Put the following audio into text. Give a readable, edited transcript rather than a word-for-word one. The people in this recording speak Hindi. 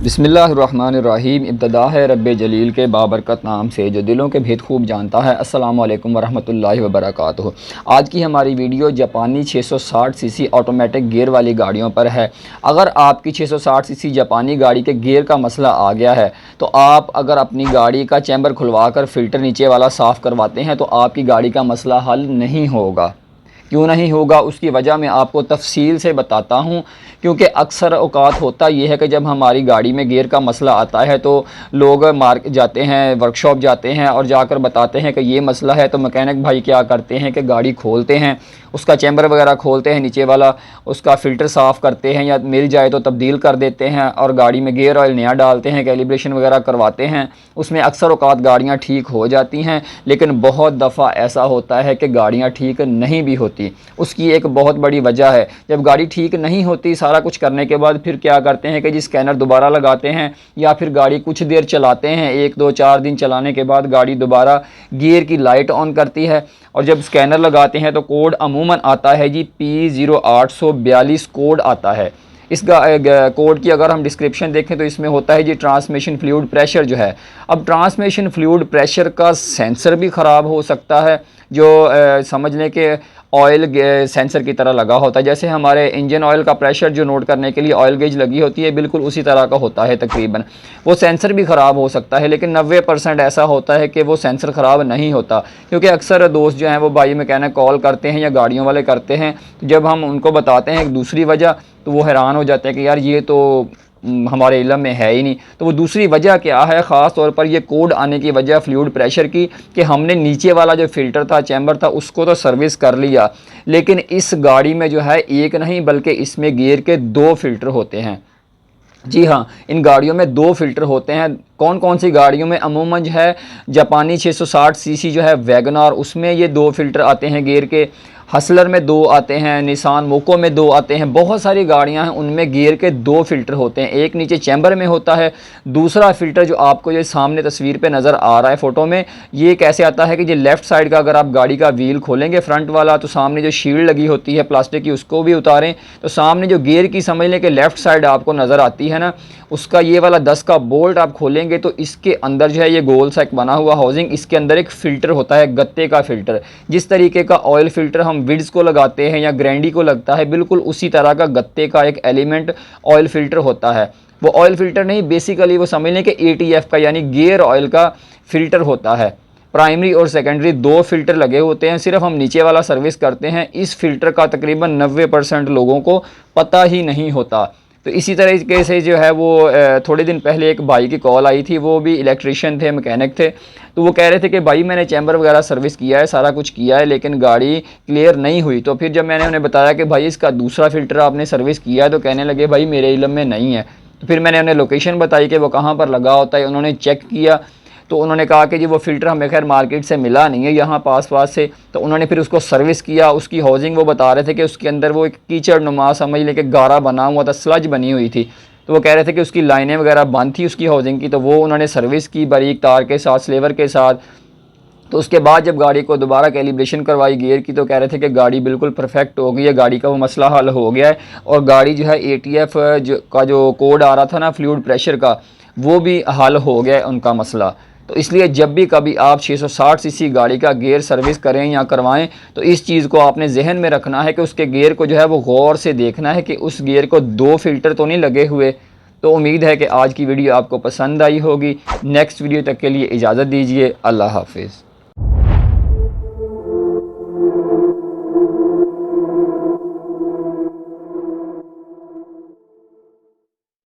बिस्मिल्लाहिर्रहमानिर्रहीम। इब्तदा है रब्बे जलील के बाबरकत नाम से जो दिलों के भेद खूब जानता है। अस्सलामु अलैकुम वरहमतुल्लाहि वबरकातुहू। आज की हमारी वीडियो जापानी 660 सीसी ऑटोमेटिक गियर वाली गाड़ियों पर है। अगर आपकी 660 सीसी जापानी गाड़ी के गियर का मसला आ गया है तो आप अगर अपनी गाड़ी का चैम्बर खुलवा कर फ़िल्टर नीचे वाला साफ़ करवाते हैं तो आपकी गाड़ी का मसला हल नहीं होगा। क्यों नहीं होगा, उसकी वजह मैं आपको तफसील से बताता हूँ। क्योंकि अक्सर औकात होता यह है कि जब हमारी गाड़ी में गियर का मसला आता है तो लोग मार्केट जाते हैं, वर्कशॉप जाते हैं और जाकर बताते हैं कि ये मसला है। तो मैकेनिक भाई क्या करते हैं कि गाड़ी खोलते हैं, उसका चैम्बर वगैरह खोलते हैं नीचे वाला, उसका फ़िल्टर साफ़ करते हैं या मिल जाए तो तब्दील कर देते हैं और गाड़ी में गियर ऑयल नया डालते हैं, कैलिब्रेशन वगैरह करवाते हैं। उसमें अक्सर औकात गाड़ियाँ ठीक हो जाती हैं, लेकिन बहुत दफ़ा ऐसा होता है कि गाड़ियाँ ठीक नहीं भी होती। उसकी एक बहुत बड़ी वजह है, जब गाड़ी ठीक नहीं होती सारा कुछ करने के बाद फिर क्या करते हैं कि जी स्कैनर दोबारा लगाते हैं या फिर गाड़ी कुछ देर चलाते हैं, 1 2 4 दिन चलाने के बाद गाड़ी दोबारा गियर की लाइट ऑन करती है और जब स्कैनर लगाते हैं तो कोड अमूमन आता है जी P0842 कोड आता है। इस कोड की अगर हम डिस्क्रिप्शन देखें तो इसमें होता है जी ट्रांसमिशन फ्लूइड प्रेशर जो है। अब ट्रांसमिशन फ्लूइड प्रेशर का सेंसर भी ख़राब हो सकता है, जो समझ लें कि ऑयल सेंसर की तरह लगा होता है। जैसे हमारे इंजन ऑयल का प्रेशर जो नोट करने के लिए ऑयल गेज लगी होती है, बिल्कुल उसी तरह का होता है तकरीबन। वो सेंसर भी ख़राब हो सकता है, लेकिन 90% ऐसा होता है कि वो सेंसर ख़राब नहीं होता। क्योंकि अक्सर दोस्त जो हैं वो भाई मैकेनिक कॉल करते हैं या गाड़ियों वाले करते हैं, तो जब हम उनको बताते हैं एक दूसरी वजह तो वो हैरान हो जाते हैं कि यार ये तो हमारे इल्म में है ही नहीं। तो वो दूसरी वजह क्या है, ख़ास तौर पर ये कोड आने की वजह फ्लूइड प्रेशर की, कि हमने नीचे वाला जो फ़िल्टर था, चैम्बर था, उसको तो सर्विस कर लिया, लेकिन इस गाड़ी में जो है एक नहीं बल्कि इसमें गियर के 2 फ़िल्टर होते हैं। जी हाँ, इन गाड़ियों में 2 फ़िल्टर होते हैं। कौन कौन सी गाड़ियों में? अमूमन जो है जापानी 660 सीसी जो है वैगनार, उसमें ये 2 फ़िल्टर आते हैं गियर के। हसलर में 2 आते हैं, निसान मोको में 2 आते हैं। बहुत सारी गाड़ियां हैं उनमें गियर के 2 फ़िल्टर होते हैं। एक नीचे चैम्बर में होता है, दूसरा फ़िल्टर जो आपको ये सामने तस्वीर पे नज़र आ रहा है फ़ोटो में, ये कैसे आता है कि ये लेफ़्ट साइड का अगर आप गाड़ी का व्हील खोलेंगे फ्रंट वाला तो सामने जो शील्ड लगी होती है प्लास्टिक की उसको भी उतारें तो सामने जो गियर की समझ लें कि लेफ़्ट साइड आपको नज़र आती है ना, उसका ये वाला 10 का बोल्ट आप खोलेंगे तो इसके अंदर जो है ये गोल सा एक बना हुआ हाउसिंग, इसके अंदर एक फ़िल्टर होता है, गत्ते का फ़िल्टर। जिस तरीके का ऑयल फ़िल्टर हम विड्स को लगाते हैं या ग्रैंडी को लगता है, बिल्कुल उसी तरह का गत्ते का एक एलिमेंट ऑयल फ़िल्टर होता है। वो ऑयल फ़िल्टर नहीं, बेसिकली वो समझ लें कि ATF का यानी गियर ऑयल का फ़िल्टर होता है। प्राइमरी और सेकेंडरी 2 फ़िल्टर लगे होते हैं, सिर्फ हम नीचे वाला सर्विस करते हैं। इस फ़िल्टर का तकरीबन 90% लोगों को पता ही नहीं होता। तो इसी तरीके से जो है वो थोड़े दिन पहले एक भाई की कॉल आई थी, वो भी इलेक्ट्रिशियन थे, मैकेनिक थे। तो वो कह रहे थे कि भाई मैंने चैम्बर वगैरह सर्विस किया है, सारा कुछ किया है, लेकिन गाड़ी क्लियर नहीं हुई। तो फिर जब मैंने उन्हें बताया कि भाई इसका दूसरा फ़िल्टर आपने सर्विस किया है, तो कहने लगे भाई मेरे इल्म में नहीं है। तो फिर मैंने उन्हें लोकेशन बताई कि वो कहाँ पर लगा होता है। उन्होंने चेक किया तो उन्होंने कहा कि जी वो फ़िल्टर हमें खैर मार्केट से मिला नहीं है यहाँ पास से। तो उन्होंने फिर उसको सर्विस किया। उसकी हाउसिंग वो बता रहे थे कि उसके अंदर वो एक कीचड़ नुमा समझ लें कि गारा बना हुआ था, स्लज बनी हुई थी। तो वो कह रहे थे कि उसकी लाइनें वगैरह बंद थी उसकी हाउसिंग की, तो वो उन्होंने सर्विस की बारीक तार के साथ, स्लेवर के साथ। तो उसके बाद जब गाड़ी को दोबारा कैलिब्रेशन करवाई गियर की तो कह रहे थे कि गाड़ी बिल्कुल परफेक्ट हो गई है, गाड़ी का वो मसला हल हो गया है और गाड़ी जो है ATF का जो कोड आ रहा था ना फ्लूइड प्रेशर का, वो भी हल हो गया है उनका मसला। तो इसलिए जब भी कभी आप 660 सीसी गाड़ी का गियर सर्विस करें या करवाएं तो इस चीज़ को आपने जहन में रखना है कि उसके गियर को जो है वो गौर से देखना है कि उस गियर को 2 फ़िल्टर तो नहीं लगे हुए। तो उम्मीद है कि आज की वीडियो आपको पसंद आई होगी। नेक्स्ट वीडियो तक के लिए इजाज़त दीजिए। अल्लाह हाफिज़।